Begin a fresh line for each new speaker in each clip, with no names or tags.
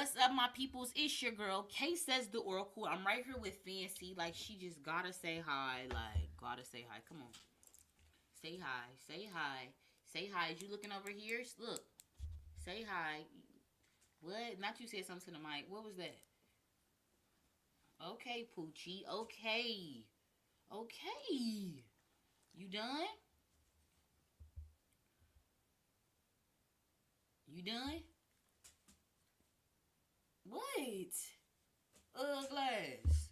What's up, my peoples? It's your girl, K says the Oracle. I'm right here with Fancy. Like, she just gotta say hi. Like, gotta say hi. Come on. Say hi. Say hi. Say hi. Is you looking over here? Look. Say hi. What? Not you said something to the mic. What was that? Okay, Poochie. Okay. Okay. You done? You done? What? Glass.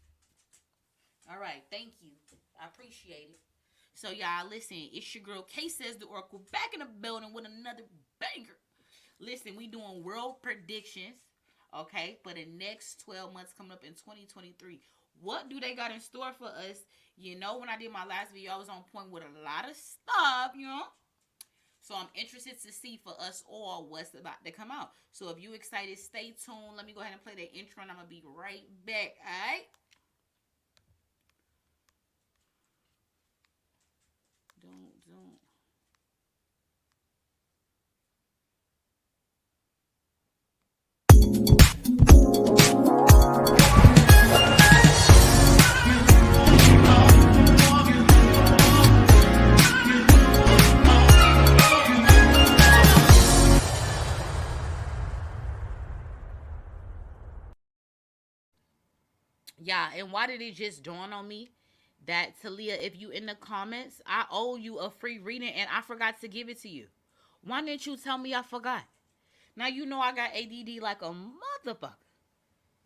All right. Thank you. I appreciate it. So y'all listen, it's your girl K says the Oracle back in the building with another banger. Listen, we doing world predictions, okay, for the next 12 months coming up in 2023. What do they got in store for us? You know, when I did my last video, I was on point with a lot of stuff, you know. So I'm interested to see for us all what's about to come out. So if you excited, stay tuned. Let me go ahead and play the intro and I'm gonna be right back. Alright? Don't. Yeah, and why did it just dawn on me that Talia, if you in the comments, I owe you a free reading and I forgot to give it to you. Why didn't you tell me I forgot? Now you know I got ADD like a motherfucker.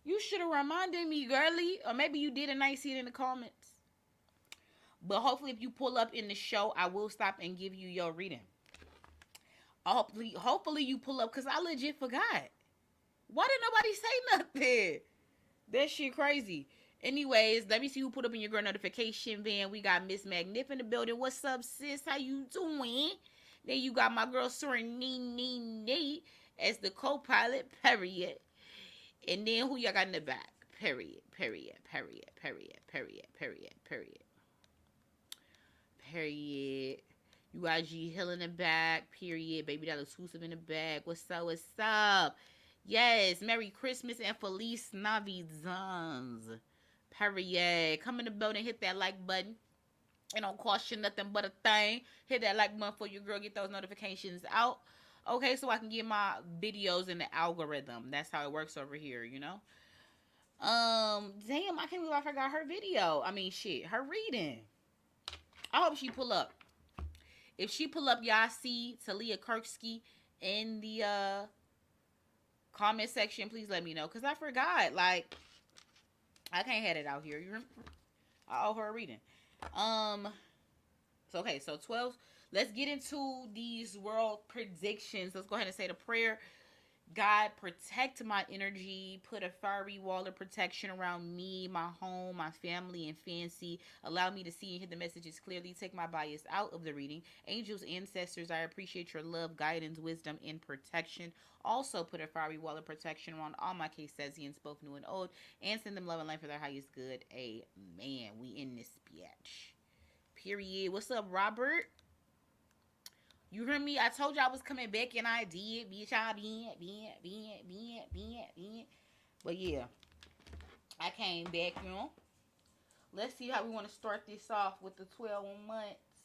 You should have reminded me, girly, or maybe you did and I see it in the comments. But hopefully, if you pull up in the show, I will stop and give you your reading. Hopefully you pull up because I legit forgot. Why didn't nobody say nothing? That shit crazy. Anyways, let me see who put up in your girl notification van. We got Miss Magnificent in the building. What's up, sis? How you doing? Then you got my girl Serenity as the co-pilot, period. And then who y'all got in the back? Period. You got G Hill in the back, period. Baby Doll exclusive in the back. What's up? What's up? Yes, Merry Christmas and Feliz Navidad. Period. Come in the building, hit that like button. It don't cost you nothing but a thing. Hit that like button for your girl. Get those notifications out. Okay, so I can get my videos in the algorithm. That's how it works over here, you know? Damn, I can't believe I forgot her video. I mean, shit, her reading. I hope she pull up. If she pull up, y'all see Talia Kirksky in the comment section. Please let me know, cause I forgot. Like, I can't have it out here. You remember? I owe her a reading. So okay, so 12. Let's get into these world predictions. Let's go ahead and say the prayer. God, protect my energy. Put a fiery wall of protection around me, my home, my family, and Fancy. Allow me to see and hear the messages clearly. Take my bias out of the reading. Angels, ancestors, I appreciate your love, guidance, wisdom, and protection. Also, put a fiery wall of protection around all my K-Sesians, both new and old, and send them love and life for their highest good. Amen. We in this bitch. Period. What's up, Robert? You hear me? I told you I was coming back and I did. Bitch, I been. But yeah, I came back, you know. Let's see how we want to start this off with the 12 months.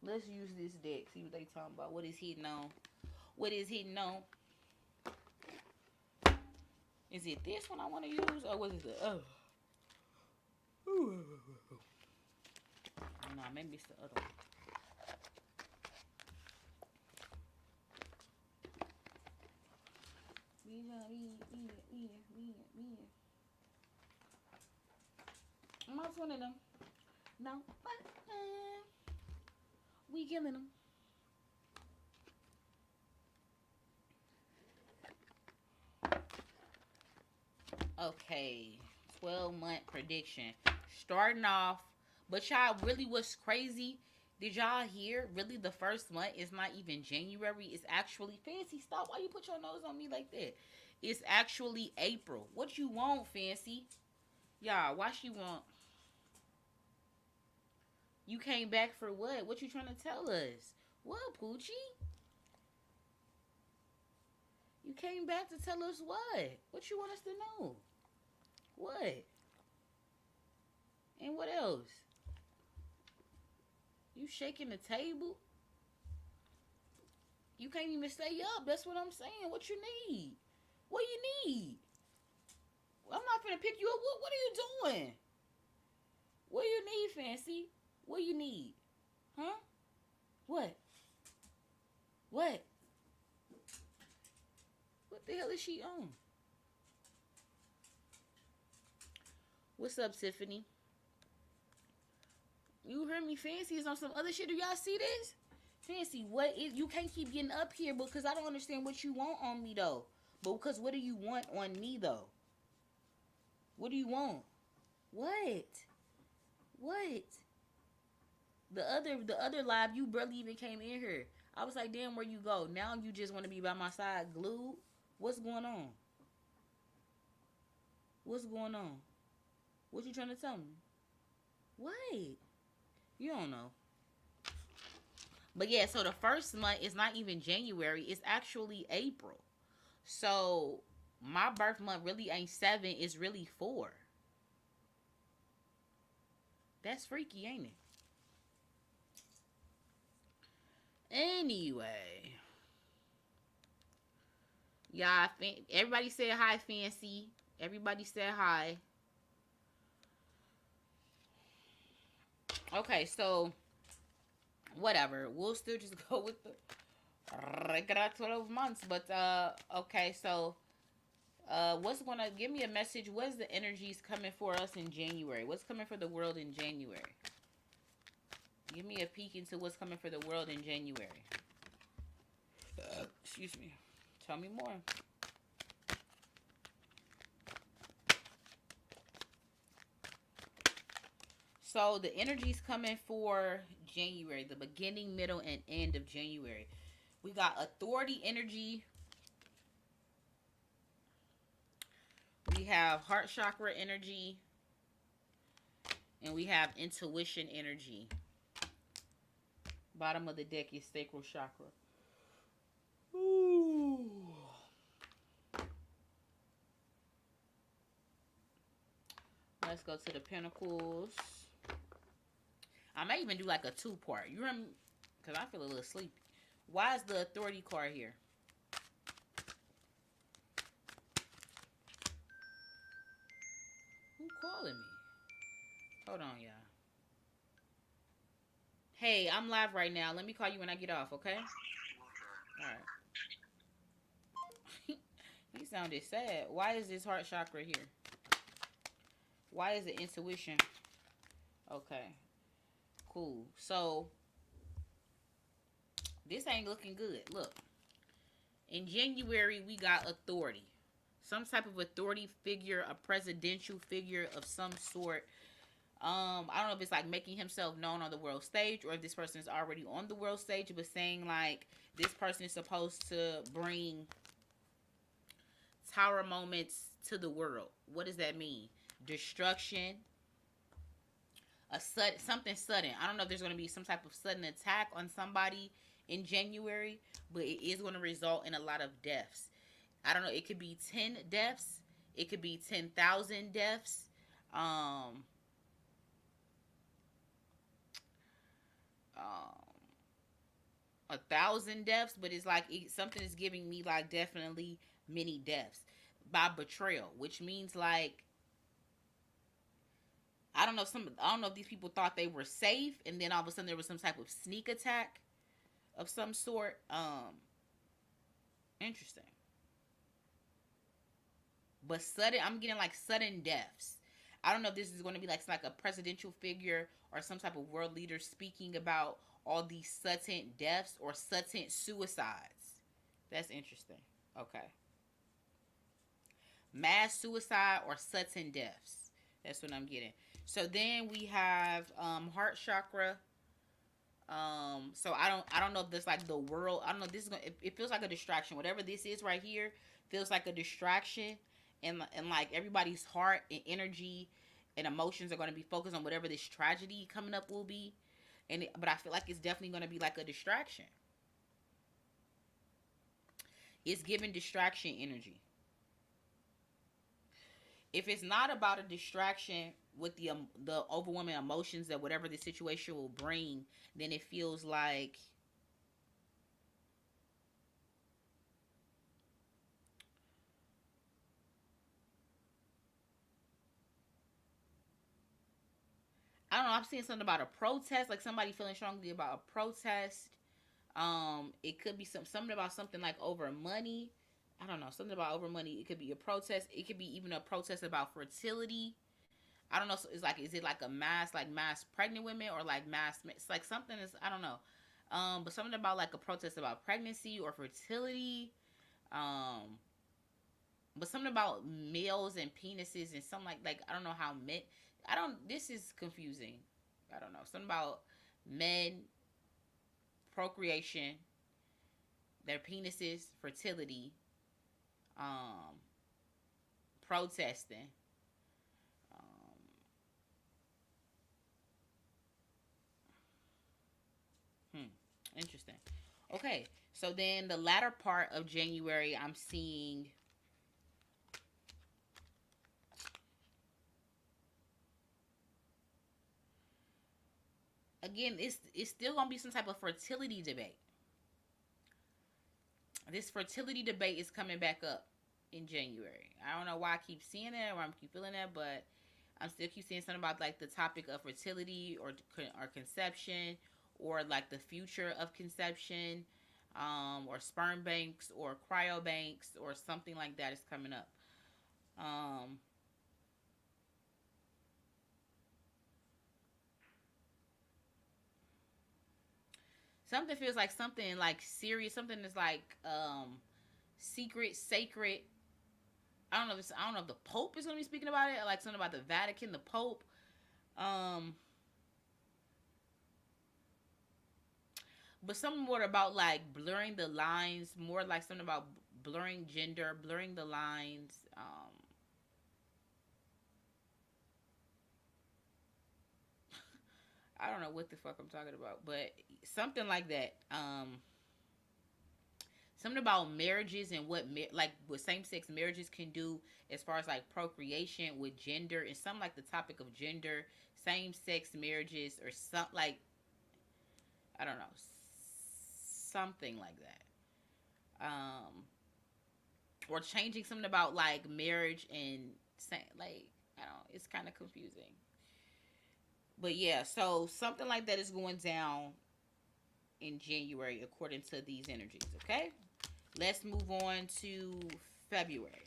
Let's use this deck. See what they talking about. What is hidden on? What is hidden on? Is it this one I want to use? Or what is it? Oh. No, maybe it's the other one. I'm not one of them. No, but we killing them. Okay, 12-month prediction. Starting off, but y'all, really what's crazy? Did y'all hear? Really, the first month is not even January. It's actually Fancy. Stop! Why you put your nose on me like that? It's actually April. What you want, Fancy? Y'all, why she want? You came back for what? What you trying to tell us? What, Poochie? You came back to tell us what? What you want us to know? What? And what else? You shaking the table? You can't even stay up. That's what I'm saying. What you need? What you need? I'm not gonna pick you up. What are you doing? What do you need, Fancy? What do you need? Huh? What? What? What the hell is she on? What's up, Tiffany? You heard me. Fancy is on some other shit. Do y'all see this? Fancy, what is... You can't keep getting up here because I don't understand what you want on me, though. But because what do you want on me, though? What do you want? What? What? The other live, you barely even came in here. I was like, damn, where you go? Now you just want to be by my side glued? What's going on? What's going on? What you trying to tell me? What? You don't know. But yeah, so the first month is not even January. It's actually April. So my birth month really ain't 7. It's really 4. That's freaky, ain't it? Anyway. Yeah, everybody said hi, Fancy. Everybody said hi. Okay, so whatever. We'll still just go with the regular 12 months. But okay, so what's gonna give me a message? What's the energies coming for us in January? What's coming for the world in January? Give me a peek into what's coming for the world in January. Excuse me. Tell me more. So the energy's coming for January, the beginning, middle, and end of January. We got authority energy. We have heart chakra energy. And we have intuition energy. Bottom of the deck is sacral chakra. Ooh. Let's go to the pentacles. I may even do like a 2-part. You remember? Because I feel a little sleepy. Why is the authority card here? Who calling me? Hold on, y'all. Hey, I'm live right now. Let me call you when I get off, okay? Alright. He sounded sad. Why is this heart chakra here? Why is it intuition? Okay. Cool. So, this ain't looking good. Look. In January, we got authority. Some type of authority figure, a presidential figure of some sort. I don't know if it's like making himself known on the world stage or if this person is already on the world stage, but saying like this person is supposed to bring tower moments to the world. What does that mean? Destruction. Something sudden. I don't know if there's going to be some type of sudden attack on somebody in January, but it is going to result in a lot of deaths. I don't know. It could be 10 deaths. It could be 10,000 deaths. 1,000 deaths, but it's like something is giving me like definitely many deaths by betrayal, which means like I don't know if these people thought they were safe, and then all of a sudden there was some type of sneak attack of some sort. Interesting. But sudden, I'm getting like sudden deaths. I don't know if this is going to be like a presidential figure or some type of world leader speaking about all these sudden deaths or sudden suicides. That's interesting. Okay. Mass suicide or sudden deaths. That's what I'm getting. So then we have heart chakra. So I don't know if this like the world. I don't know. This is gonna. It feels like a distraction. Whatever this is right here feels like a distraction, and like everybody's heart and energy and emotions are going to be focused on whatever this tragedy coming up will be. But I feel like it's definitely going to be like a distraction. It's giving distraction energy. If it's not about a distraction with the overwhelming emotions that whatever the situation will bring, then it feels like I don't know. I'm seeing something about a protest, like somebody feeling strongly about a protest. It could be something about something like over money. I don't know, something about over money. It could be a protest. It could be even a protest about fertility. I don't know. So it's like, is it like a mass pregnant women or like mass? It's like something is, I don't know. But something about like a protest about pregnancy or fertility. Um, but something about males and penises and something like I don't know how men. I don't. This is confusing. I don't know. Something about men, procreation, their penises, fertility, um, protesting. Um, hmm, interesting. Okay, so then the latter part of January, I'm seeing again. It's still gonna be some type of fertility debate. This fertility debate is coming back up in January. I don't know why I keep seeing it or I keep feeling that, but I'm still keep seeing something about like the topic of fertility or conception or like the future of conception, or sperm banks or cryo banks or something like that is coming up. Um, Something feels like something like serious. Something is like secret, sacred. I don't know if the Pope is going to be speaking about it. Like something about the Vatican, the Pope. Um, but something more about like blurring the lines. More like something about blurring gender, blurring the lines. I don't know what the fuck I'm talking about, but something like that. Something about marriages and like what same sex marriages can do as far as like procreation with gender and something like the topic of gender, same sex marriages or something like I don't know, something like that. Or changing something about like marriage and saying like I don't know, it's kind of confusing. But yeah, so something like that is going down in January according to these energies. Okay, let's move on to February.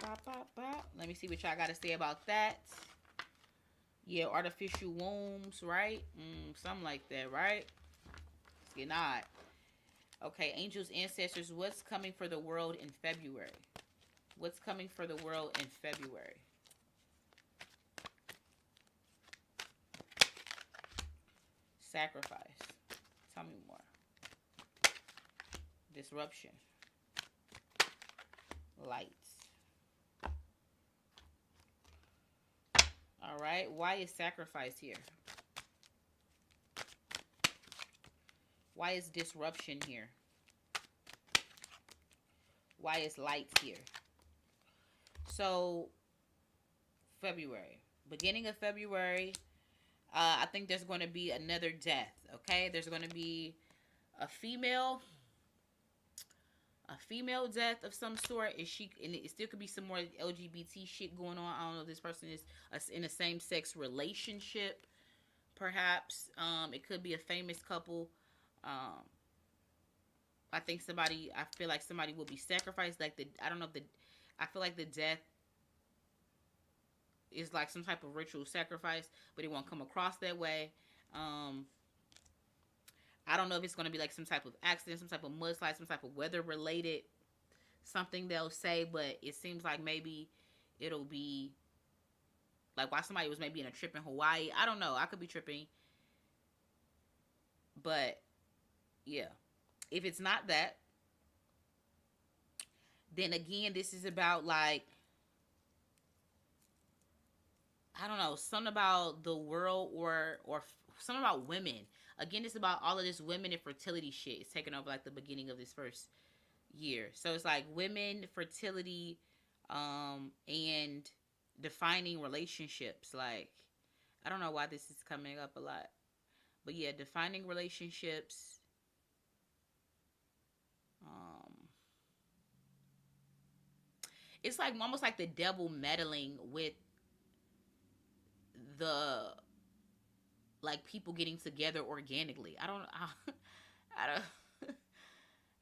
Bop, bop, bop. Let me see what y'all got to say about that. Yeah, artificial wombs, right? Something like that, right? It's getting odd. Okay, angels, ancestors, what's coming for the world in February? What's coming for the world in February? Sacrifice. Tell me more. Disruption. Lights. All right. Why is sacrifice here? Why is disruption here? Why is lights here? So, February. Beginning of February, I think there's going to be another death. Okay, there's going to be a female, a female death of some sort. Is she? And it still could be some more LGBT shit going on. I don't know if this person is in a same sex relationship. Perhaps it could be a famous couple. Um, I think somebody. I feel like somebody will be sacrificed. Like the. I don't know if the. I feel like the death is like some type of ritual sacrifice, but it won't come across that way. Um, I don't know if it's going to be like some type of accident, some type of mudslide, some type of weather related something they'll say, but it seems like maybe it'll be like why somebody was maybe in a trip in Hawaii. I don't know. I could be tripping, but yeah. If it's not that, then again, this is about like I don't know, something about the world or something about women. Again, it's about all of this women and fertility shit. It's taking over like the beginning of this first year. So it's like women, fertility, and defining relationships. Like, I don't know why this is coming up a lot. But yeah, defining relationships. Um, it's like almost like the devil meddling with the like people getting together organically. I don't.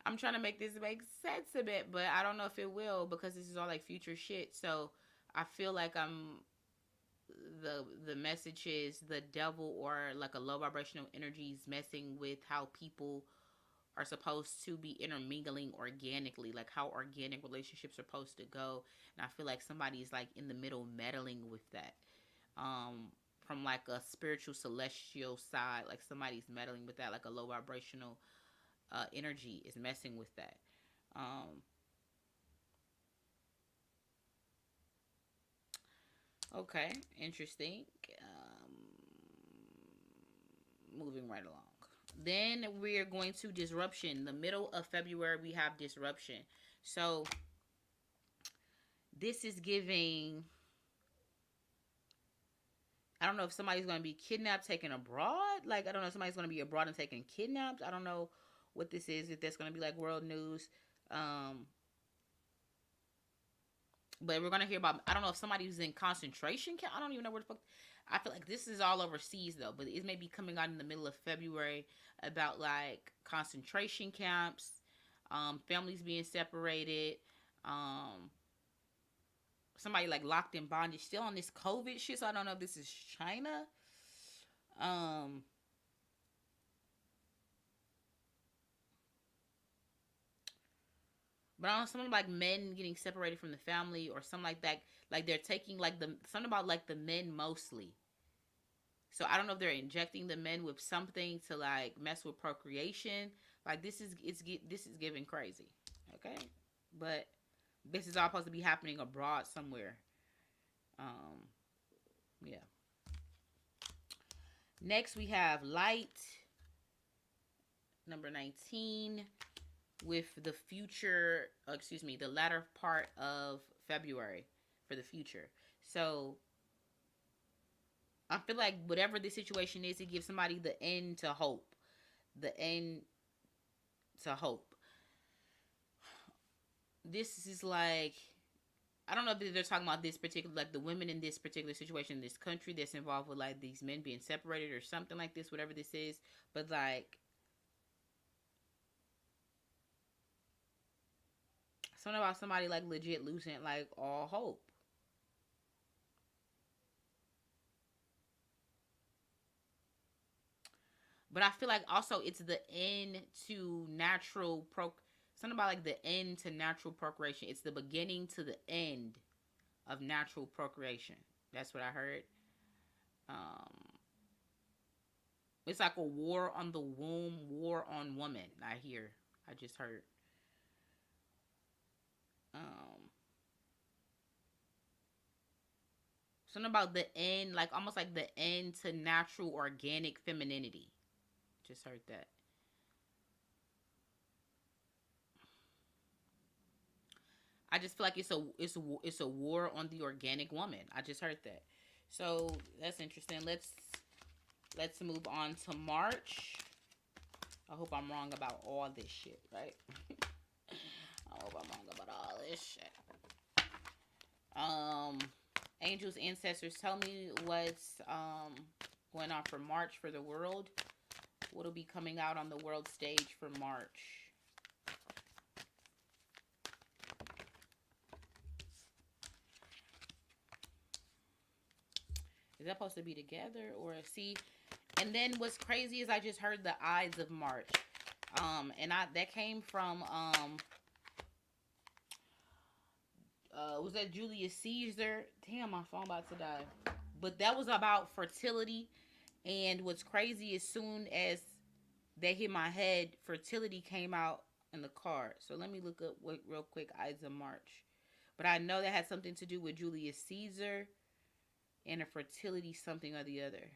I'm trying to make this make sense a bit, but I don't know if it will because this is all like future shit. So I feel like the message is the devil or like a low vibrational energies messing with how people are supposed to be intermingling organically, like how organic relationships are supposed to go. And I feel like somebody's like in the middle meddling with that. From like a spiritual celestial side, like somebody's meddling with that, like a low vibrational energy is messing with that. Um, okay, interesting. Moving right along. Then we're going to disruption. The middle of February, we have disruption. So this is giving. I don't know if somebody's going to be kidnapped, taken abroad. Like, I don't know if somebody's going to be abroad and taken kidnapped. I don't know what this is. If that's going to be like world news. But we're going to hear about. I don't know if somebody was in concentration camp. I don't even know where the fuck. I feel like this is all overseas though. But it may be coming out in the middle of February about like concentration camps, families being separated, um, somebody like locked in bondage, still on this COVID shit. So I don't know if this is China. Um, but I don't know, something like men getting separated from the family or something like that. Like they're taking like the something about like the men mostly. So I don't know if they're injecting the men with something to like mess with procreation. Like this is giving crazy. Okay, but this is all supposed to be happening abroad somewhere. Um, yeah. Next we have light number 19 with the future. Excuse me, the latter part of February for the future. So I feel like whatever the situation is, it gives somebody the end to hope. The end to hope. This is like I don't know if they're talking about this particular, like the women in this particular situation in this country that's involved with like these men being separated or something like this, whatever this is. But like something about somebody like legit losing like all hope. But I feel like also it's the end to natural something about like the end to natural procreation. It's the beginning to the end of natural procreation. That's what I heard. Um, it's like a war on the womb, war on woman. I hear. I just heard. Um, something about the end, like almost like the end to natural organic femininity. Just heard that. I just feel like it's a war on the organic woman. I just heard that. So that's interesting. Let's move on to March. I hope I'm wrong about all this shit, right? I hope I'm wrong about all this shit. Um, angels, ancestors, tell me what's going on for March for the world. What'll be coming out on the world stage for March? Is that supposed to be together or see? And then what's crazy is I just heard the Ides of March. And I that came from was that Julius Caesar? Damn, my phone about to die. But that was about fertility. And what's crazy, as soon as they hit my head, fertility came out in the card. So let me look up what real quick Ides of March. But I know that had something to do with Julius Caesar and a fertility something or the other.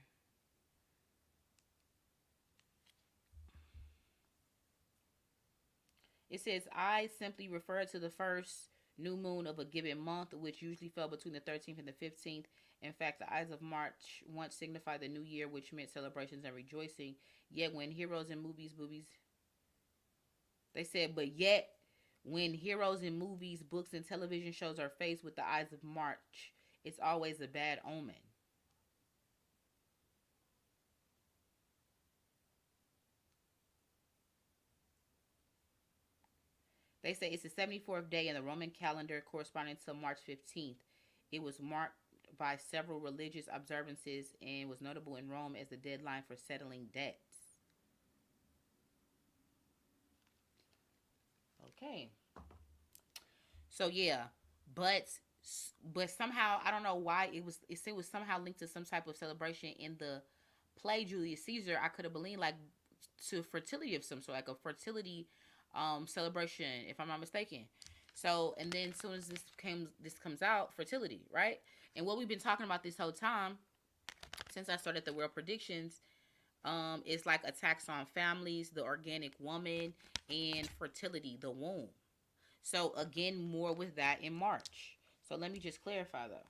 It says, I simply refer to the first new moon of a given month, which usually fell between the 13th and the 15th. In fact, the Ides of March once signified the new year, which meant celebrations and rejoicing. Yet when heroes in movies, they said, but yet when heroes in movies, books, and television shows are faced with the Ides of March, it's always a bad omen. They say it's the 74th day in the Roman calendar, corresponding to March 15th. It was marked by several religious observances and was notable in Rome as the deadline for settling debts. Okay. So yeah, but but somehow I don't know why it was somehow linked to some type of celebration in the play Julius Caesar. I could have believed like to fertility of some sort, like a fertility celebration, if I'm not mistaken. So and then as soon as this comes out, fertility, right? And what we've been talking about this whole time since I started the world predictions, is like attacks on families, the organic woman, and fertility, the womb. So again, more with that in March. So let me just clarify though.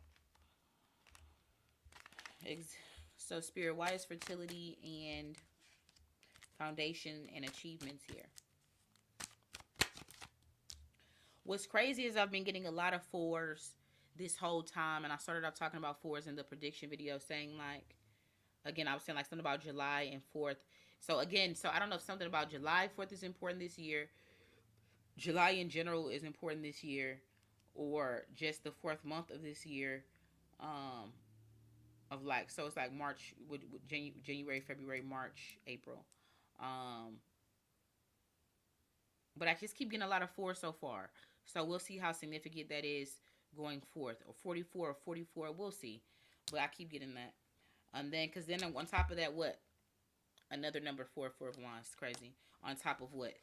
So spirit, why is fertility and foundation and achievements here? What's crazy is I've been getting a lot of fours this whole time, and I started off talking about fours in the prediction video, saying like, again, I was saying like something about July and 4th. So again, so I don't know if something about July 4th is important this year, July in general is important this year, or just the fourth month of this year, um, of like, so it's like March with January, February, March, April. Um, but I just keep getting a lot of fours so far. So we'll see how significant that is going forth. Or 44 or 44, we'll see. But I keep getting that. And then, because then on top of that, what? Another number four of wands. Crazy. On top of what?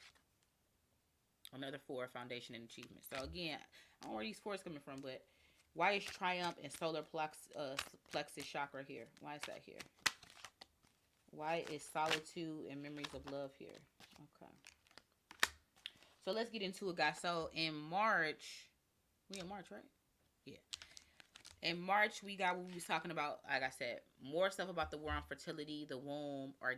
Another four, foundation and achievement. So again, I don't know where these fours coming from, but why is triumph and solar plexus chakra here? Why is that here? Why is solitude and memories of love here? Okay. So let's get into it, guys. So in March, we in March, right? Yeah. In March, we got what we was talking about. Like I said, more stuff about the war on fertility, the womb, or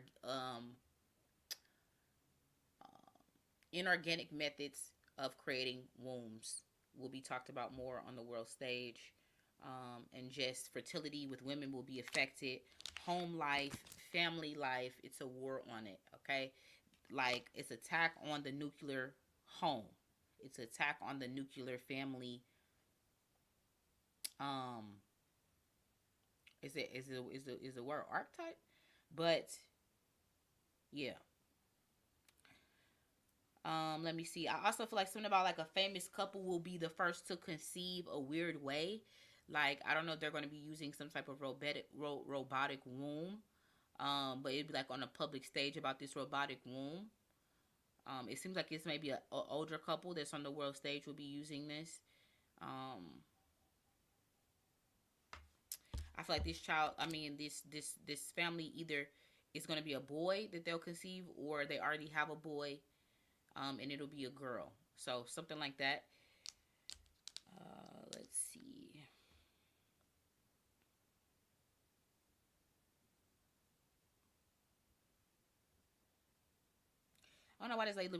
inorganic methods of creating wombs will be talked about more on the world stage. And just fertility with women will be affected. Home life, family life, it's a war on it, okay? Like, it's attack on the nuclear home. It's attack on the nuclear family. Um, is the word archetype? But, yeah. Let me see. I also feel like something about like a famous couple will be the first to conceive a weird way. Like I don't know if they're going to be using some type of robotic womb. But it'd be like on a public stage about this robotic womb. It seems like it's maybe a older couple that's on the world stage will be using this. I feel like this child, I mean, this family either is going to be a boy that they'll conceive, or they already have a boy, and it'll be a girl. So something like that. Let's see. I don't know why this like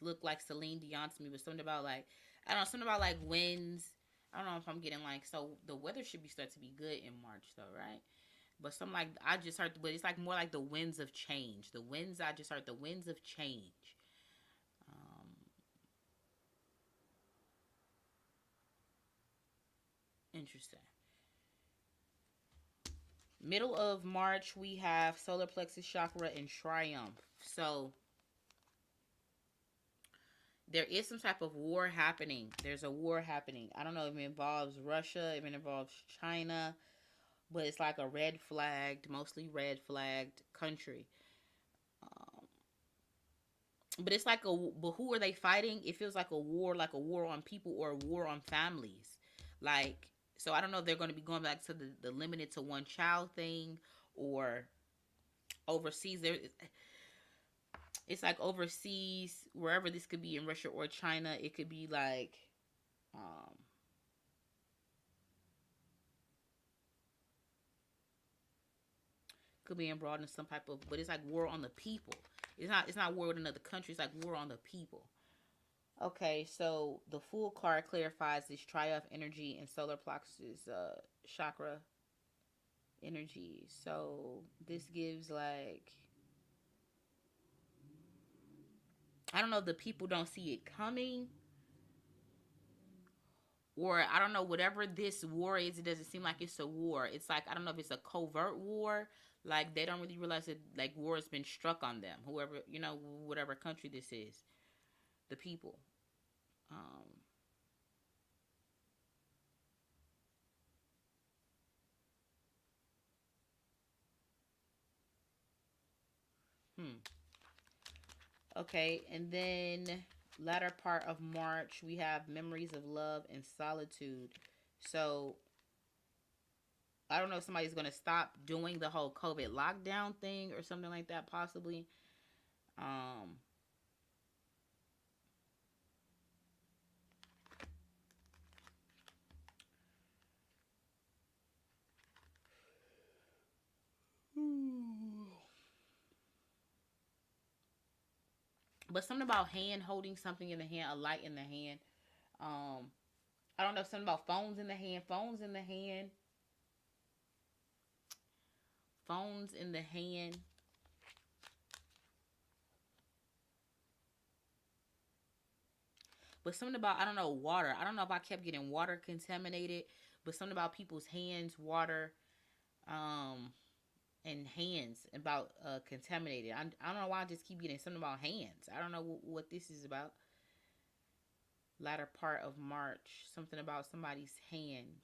look like Celine Dion to me, but something about like I don't know, something about like winds. I don't know if I'm getting like, so the weather should be start to be good in March though, right? But some like I just heard, but it's like more like the winds of change. The winds I just heard the winds of change. Um, Interesting. Middle of March we have solar plexus chakra and triumph. So there is some type of war happening. There's a war happening. I don't know if it involves Russia, if it involves China, but it's like a red flagged, mostly red flagged country. Um, but it's like but who are they fighting? It feels like a war on people or a war on families. Like, so I don't know if they're going to be going back to the limited to one child thing or overseas. There, It's like overseas, wherever this could be in Russia or China. It could be like, um, could be embroiled in some type of, but it's like war on the people. It's not war with another country. It's like war on the people. Okay, so the Fool card clarifies this triumph energy and solar plexus chakra energy. So this gives like, I don't know if the people don't see it coming, or I don't know, whatever this war is, it doesn't seem like it's a war. It's like, I don't know if it's a covert war. Like they don't really realize that like war has been struck on them. Whoever, whatever country this is, the people. Um, hmm. Okay, and then latter part of March we have memories of love and solitude. So I don't know if somebody's gonna stop doing the whole COVID lockdown thing or something like that, possibly. Um, but something about hand holding something in the hand, a light in the hand. Um, I don't know, something about phones in the hand, phones in the hand. But something about, I don't know, water. I don't know if I kept getting water contaminated, but something about people's hands, water, um, and hands about contaminated. I don't know why I just keep getting something about hands. I don't know what this is about. Latter part of March, something about somebody's hands,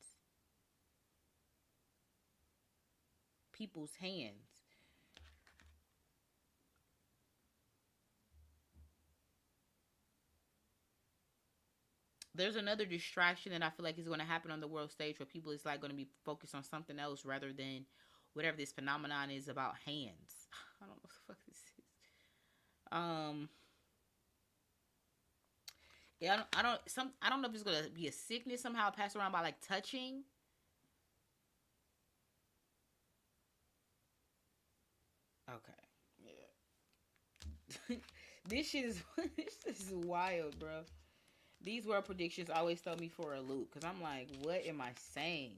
people's hands. There's another distraction that I feel like is going to happen on the world stage where people is like going to be focused on something else rather than whatever this phenomenon is about hands. I don't know what the fuck this is. Um, yeah, I don't know if it's gonna be a sickness somehow passed around by like touching. Okay, yeah. This shit is this is wild, bro. These world predictions always throw me for a loop because I'm like, what am I saying?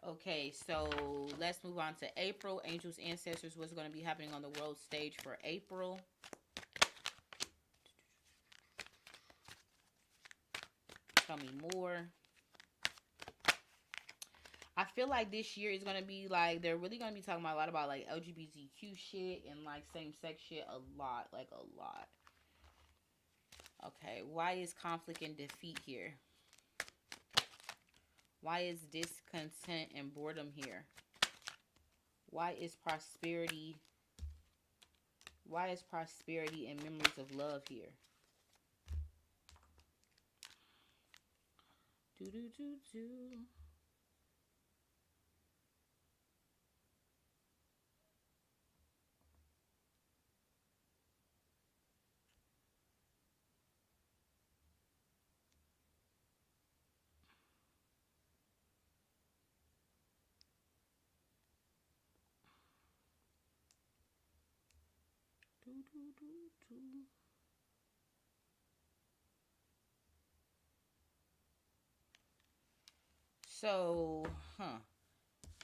Okay, so let's move on to April. Angels, ancestors, what's going to be happening on the world stage for April? Tell me more. I feel like this year is gonna be like they're really gonna be talking about a lot about like LGBTQ shit and like same sex shit a lot, like a lot. Okay, why is conflict and defeat here? Why is discontent and boredom here? Why is prosperity? Why is prosperity and memories of love here? Do do do do. Do do do do. So,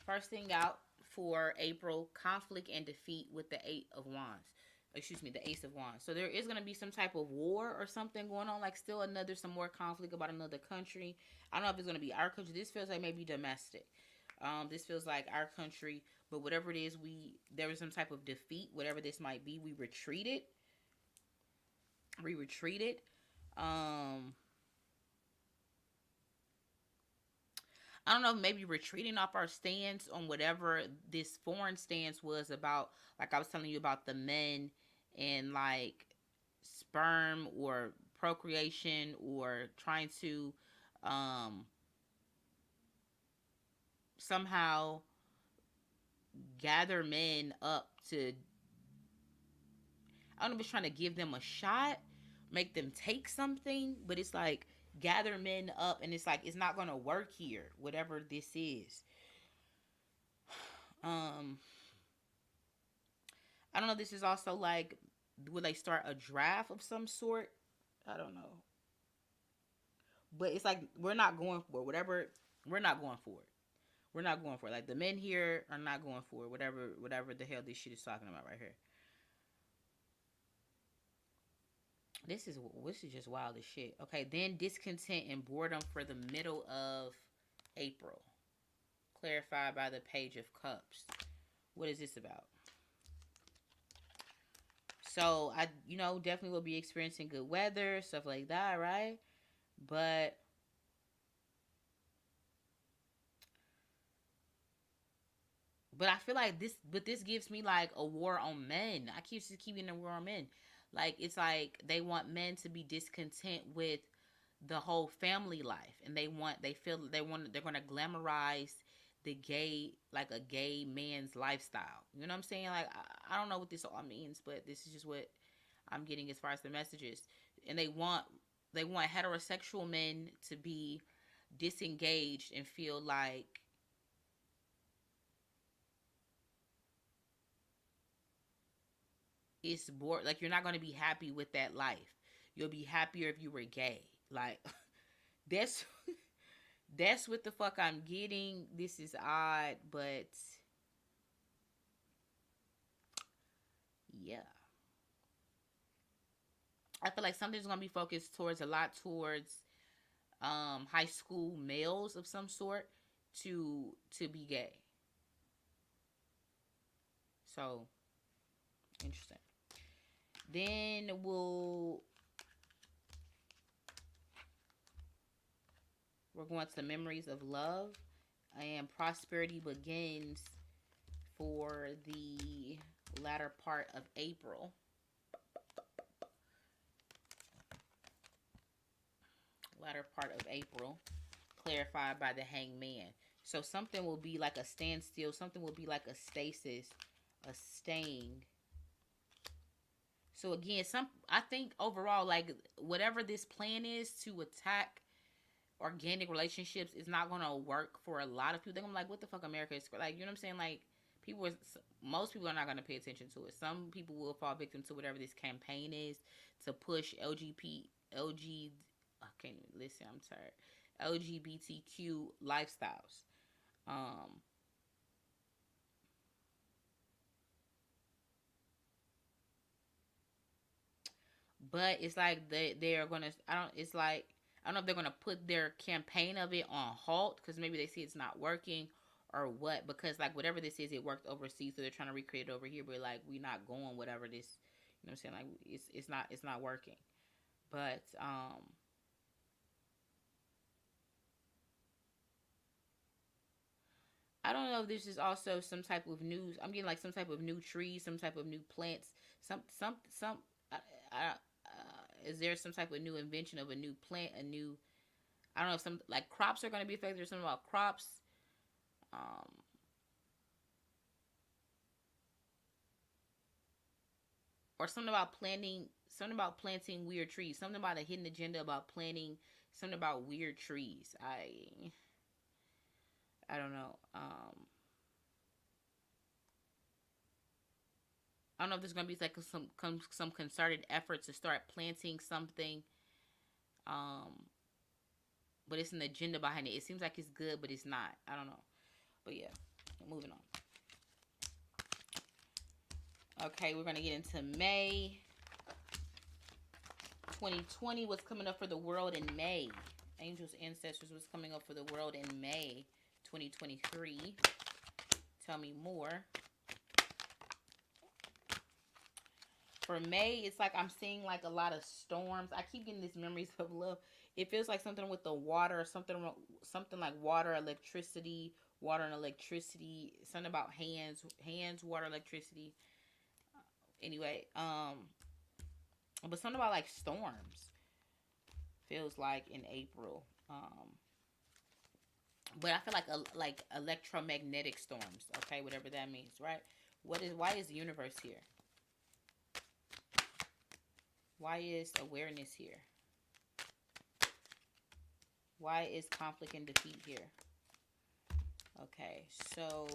first thing out for April, conflict and defeat with the Eight of Wands. Excuse me, the Ace of Wands. So there is going to be some type of war or something going on, like still some more conflict about another country. I don't know if it's going to be our country. This feels like maybe domestic. This feels like our country, but whatever it is, there was some type of defeat, whatever this might be. We retreated. We retreated. Um, I don't know, maybe retreating off our stance on whatever this foreign stance was about. Like I was telling you about the men and like sperm or procreation or trying to um, somehow gather men up to, I don't know if it's trying to give them a shot, make them take something, but it's like gather men up, and it's like it's not gonna work here, whatever this is. Um, I don't know. This is also like, will they start a draft of some sort? I don't know, but it's like we're not going for whatever. We're not going for it. We're not going for it. Like the men here are not going for it. Whatever the hell this shit is talking about right here. This is just wild as shit. Okay, then discontent and boredom for the middle of April, clarified by the Page of Cups. What is this about? So I, definitely will be experiencing good weather, stuff like that, right? But I feel like this gives me like a war on men. I keep getting a war on men. Like it's like they want men to be discontent with the whole family life, and they're gonna glamorize the gay, like a gay man's lifestyle. You know what I'm saying? Like I don't know what this all means, but this is just what I'm getting as far as the messages. And they want heterosexual men to be disengaged and feel like it's bored. Like you're not gonna be happy with that life. You'll be happier if you were gay. Like that's that's what the fuck I'm getting. This is odd, but yeah. I feel like something's gonna be focused towards a lot towards high school males of some sort to be gay. So interesting. Then we're going to the memories of love, and prosperity begins for the latter part of April. Latter part of April, clarified by the hangman. So something will be like a standstill, something will be like a stasis, a staying. So again, I think overall, like whatever this plan is to attack organic relationships is not gonna work for a lot of people. They're gonna be like, what the fuck, America is like, you know what I'm saying? Like most people are not gonna pay attention to it. Some people will fall victim to whatever this campaign is to push LG. I can't even listen. I'm tired. LGBTQ lifestyles. Um, but it's like they're gonna. I don't. It's like I don't know if they're gonna put their campaign of it on halt because maybe they see it's not working or what. Because like whatever this is, it worked overseas, so they're trying to recreate it over here. But like we not going whatever this. You know what I'm saying? Like it's not working. But I don't know if this is also some type of new. I'm getting like some type of new trees, some type of new plants, some. Is there some type of new invention of a new plant, a new? I don't know if some like crops are going to be affected or something about crops, um, or something about planting weird trees, something about a hidden agenda about planting, something about weird trees. I don't know. I don't know if there's gonna be like some concerted effort to start planting something. Um, but it's an agenda behind it. It seems like it's good, but it's not. I don't know. But yeah, moving on. Okay, we're gonna get into May 2020. What's coming up for the world in May? Angels, ancestors, what's coming up for the world in May 2023? Tell me more. For May, it's like I'm seeing like a lot of storms. I keep getting these memories of love. It feels like something with the water, something like water and electricity. Something about hands, water, electricity. Anyway, but something about like storms feels like in April. But I feel like electromagnetic storms. Okay, whatever that means, right? Why is the universe here? Why is awareness here? Why is conflict and defeat here? Okay, so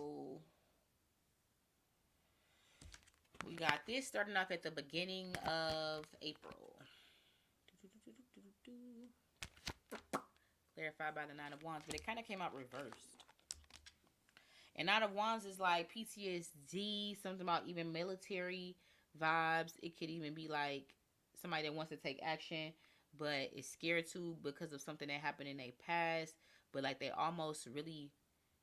we got this starting off at the beginning of April. Clarified by the Nine of Wands, but it kind of came out reversed. And Nine of Wands is like PTSD, something about even military vibes. It could even be like somebody that wants to take action, but is scared to because of something that happened in their past. But like they almost really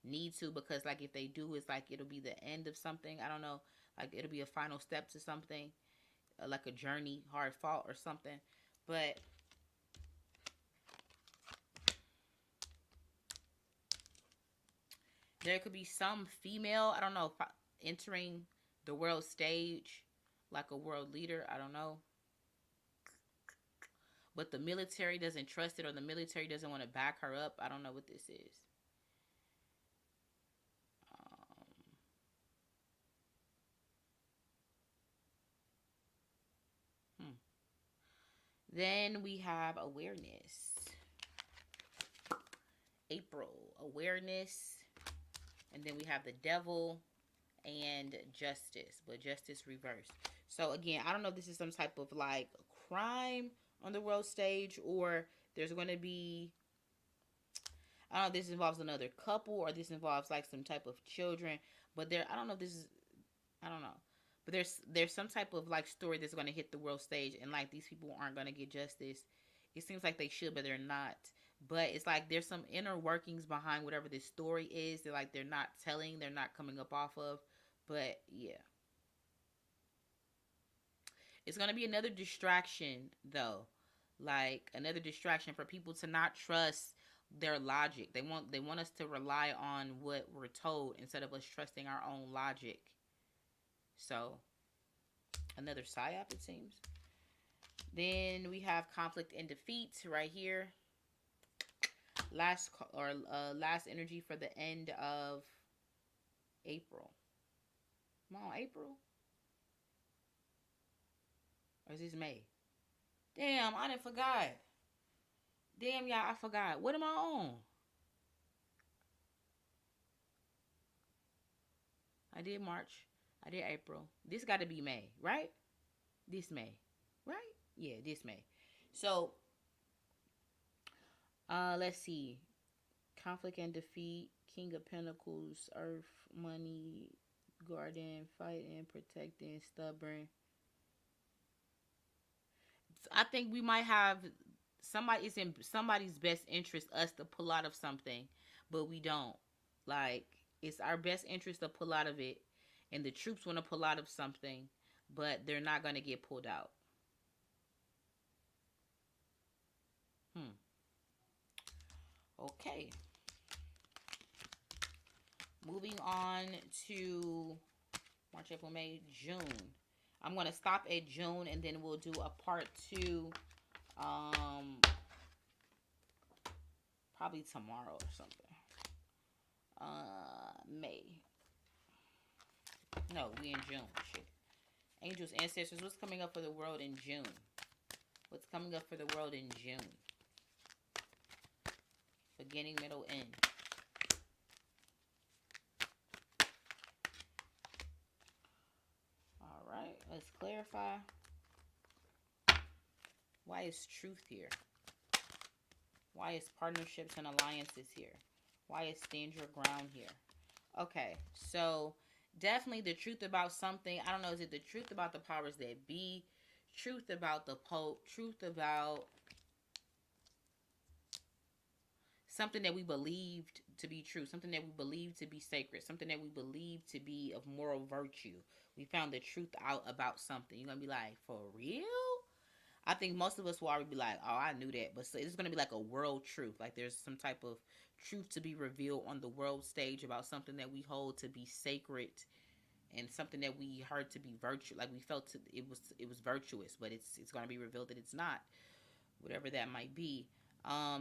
need to, because like if they do, it's like it'll be the end of something. I don't know. Like it'll be a final step to something, like a journey, hard fought or something. But there could be some female, I don't know, entering the world stage like a world leader. I don't know. But the military doesn't trust it, or the military doesn't want to back her up. I don't know what this is. Um, hmm. Then we have awareness. April, awareness. And then we have the devil and justice, but justice reversed. So again, I don't know if this is some type of like crime on the world stage, or there's going to be, I don't know if this involves another couple, or this involves like some type of children. But there, I don't know if this is, I don't know. But there's some type of like story that's going to hit the world stage, and like these people aren't going to get justice. It seems like they should, but they're not. But it's like there's some inner workings behind whatever this story is. They're like they're not telling, they're not coming up off of. But yeah, it's going to be another distraction though, like another distraction for people to not trust their logic. They want us to rely on what we're told instead of us trusting our own logic. So another psyop, it seems. Then we have conflict and defeat right here. Last energy for the end of April. Come on, April. Or is this May? Damn, I done forgot. Damn, y'all, I forgot. What am I on? I did March. I did April. This got to be May, right? This May, right? Yeah, this May. So, let's see. Conflict and defeat. King of Pentacles. Earth. Money. Garden. Fighting. Protecting. Stubborn. I think we might have somebody. It's in somebody's best interest us to pull out of something, but we don't. Like it's our best interest to pull out of it, and the troops want to pull out of something, but they're not going to get pulled out. Hmm. Okay. Moving on to March, April, May, June. I'm going to stop at June, and then we'll do a part two. Um, Probably tomorrow or something. May. No, we in June. Shit. Angels, ancestors, what's coming up for the world in June? What's coming up for the world in June? Beginning, middle, end. All right, let's clarify. Why is truth here? Why is partnerships and alliances here? Why is stand your ground here? Okay, so definitely the truth about something. I don't know, is it the truth about the powers that be? Truth about the Pope? Truth about something that we believed to be true, something that we believed to be sacred, something that we believed to be of moral virtue. We found the truth out about something. You're gonna be like, for real? I think most of us will already be like, oh, I knew that. But so it's gonna be like a world truth. Like there's some type of truth to be revealed on the world stage about something that we hold to be sacred, and something that we heard to be virtue. Like we felt it was virtuous, but it's gonna be revealed that it's not. Whatever that might be.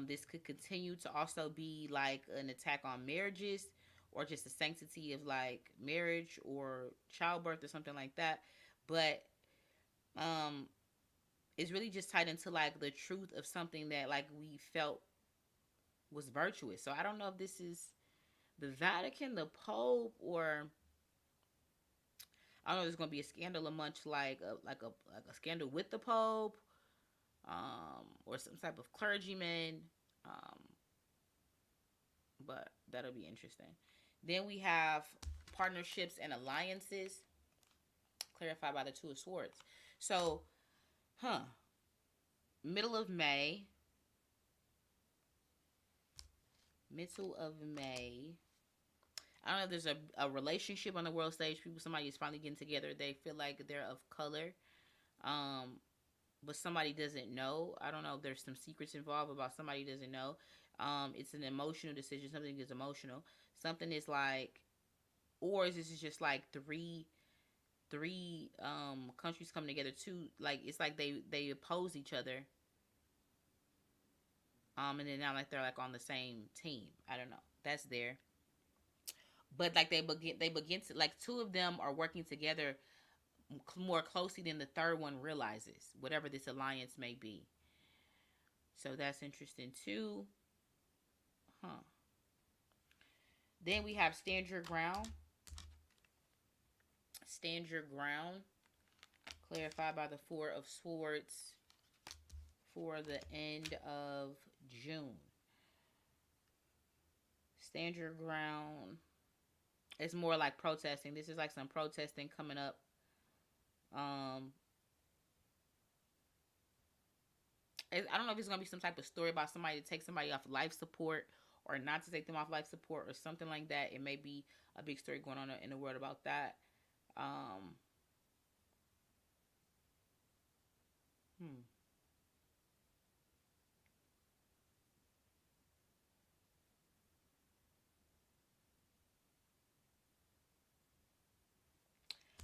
This could continue to also be like an attack on marriages or just the sanctity of like marriage or childbirth or something like that. But um it's really just tied into like the truth of something that like we felt was virtuous. So I don't know if this is the Vatican, the Pope, or I don't know. There's gonna be a scandal, a much like a scandal with the Pope, or some type of clergyman. Um, but that'll be interesting. Then we have partnerships and alliances, clarified by the Two of Swords. So, huh? Middle of May. Middle of May. I don't know if there's a relationship on the world stage. Somebody is finally getting together. They feel like they're of color. Um, but somebody doesn't know. I don't know if there's some secrets involved about somebody doesn't know. It's an emotional decision. Something is emotional. Something is like, or is this just like three countries coming together? Two, like it's like they oppose each other. And then now like they're like on the same team. I don't know. That's there. But like they begin to like two of them are working together more closely than the third one realizes, whatever this alliance may be. So that's interesting too. Huh. Then we have stand your ground. Stand your ground. Clarified by the Four of Swords for the end of June. Stand your ground. It's more like protesting. This is like some protesting coming up. Um, I don't know if it's gonna be some type of story about somebody to take somebody off life support or not to take them off life support or something like that. It may be a big story going on in the world about that. Um, hmm.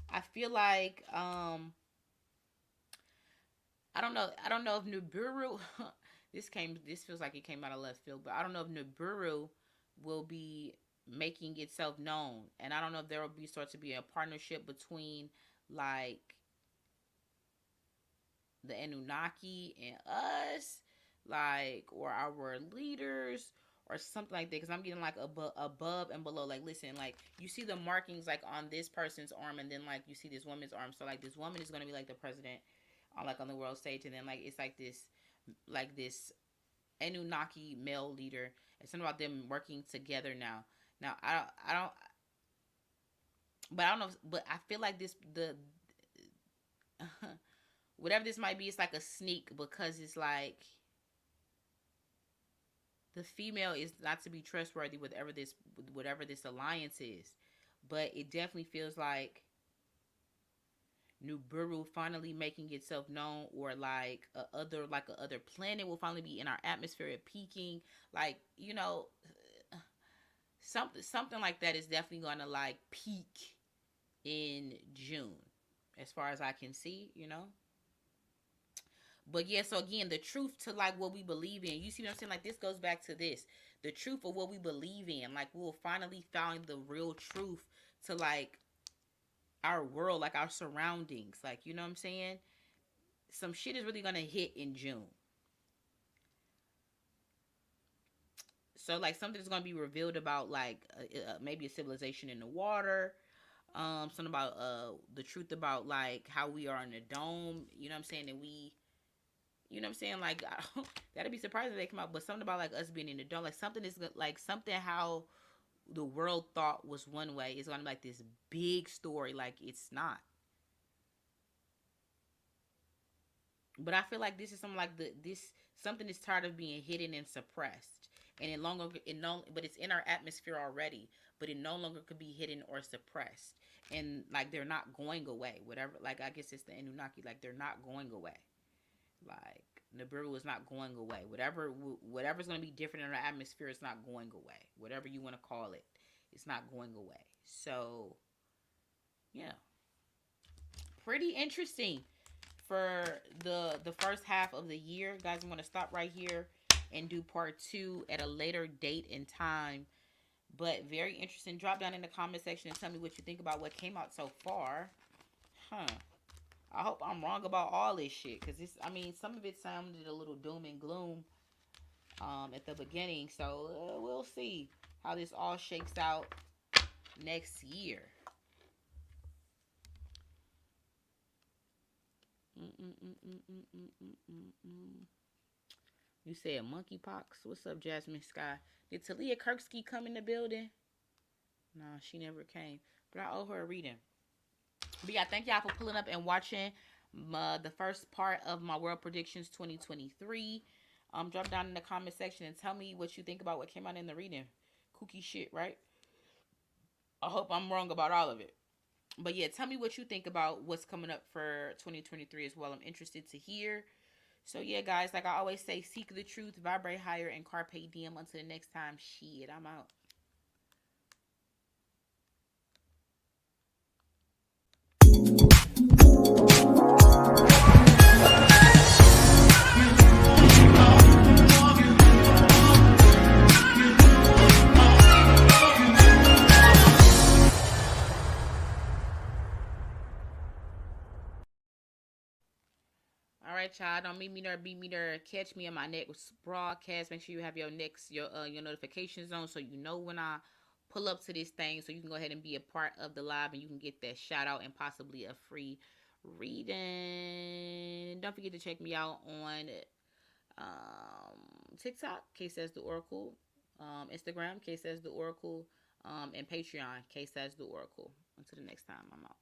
I feel like I don't know. I don't know if Nibiru. This feels like it came out of left field, but I don't know if Nibiru will be making itself known, and I don't know if there will be start to be a partnership between like the Anunnaki and us, like or our leaders or something like that. Because I'm getting like above and below. Like, listen, like you see the markings like on this person's arm, and then like you see this woman's arm. So like this woman is gonna be like the president on like on the world stage, and then like it's like this Anunnaki male leader. It's something about them working together now. Now I don't, but I don't know. But I feel like this the whatever this might be, it's like a sneak because it's like the female is not to be trustworthy with whatever this alliance is. But it definitely feels like Nibiru finally making itself known, or like a other planet will finally be in our atmosphere at peaking. Like something like that is definitely gonna like peak in June, as far as I can see. But yeah, so again, the truth to like what we believe in. You see what I'm saying? Like this goes back to this. The truth of what we believe in. Like we'll finally find the real truth to like our world, like our surroundings. Like, you know what I'm saying? Some shit is really gonna hit in June. So like something's gonna be revealed about like maybe a civilization in the water. Something about the truth about like how we are in the dome. You know what I'm saying? And we You know what I'm saying? Like, that'd be surprising if they come out. But something about like us being in the dome, like something is like something how the world thought was one way is gonna be like this big story. Like it's not. But I feel like this is something like this something is tired of being hidden and suppressed, and it longer it no but it's in our atmosphere already. But it no longer could be hidden or suppressed, and like they're not going away. Whatever, like I guess it's the Anunnaki. Like they're not going away. Like Nibiru is not going away. Whatever's going to be different in our atmosphere is not going away. Whatever you want to call it, it's not going away. So yeah, pretty interesting for the first half of the year, guys. I'm going to stop right here. and do part 2 at a later date and time. But very interesting. Drop down in the comment section and tell me what you think about what came out so far. Huh. I hope I'm wrong about all this shit. Because this, I mean, some of it sounded a little doom and gloom at the beginning. So we'll see how this all shakes out next year. You said monkeypox. What's up, Jasmine Sky? Did Talia Kirksky come in the building? No, she never came. But I owe her a reading. But yeah, thank y'all for pulling up and watching the first part of my World Predictions 2023. Drop down in the comment section and tell me what you think about what came out in the reading. Kooky shit, right? I hope I'm wrong about all of it. But yeah, tell me what you think about what's coming up for 2023 as well. I'm interested to hear. So yeah, guys, like I always say, seek the truth, vibrate higher, and carpe diem. Until the next time, shit, I'm out. All right, y'all. Don't meet me there, beat me there. Catch me on my next broadcast. Make sure you have your notifications on so you know when I pull up to this thing, so you can go ahead and be a part of the live and you can get that shout out and possibly a free reading. Don't forget to check me out on TikTok, K says the Oracle, Instagram, K says the Oracle, and Patreon, K says the Oracle. Until the next time, I'm out.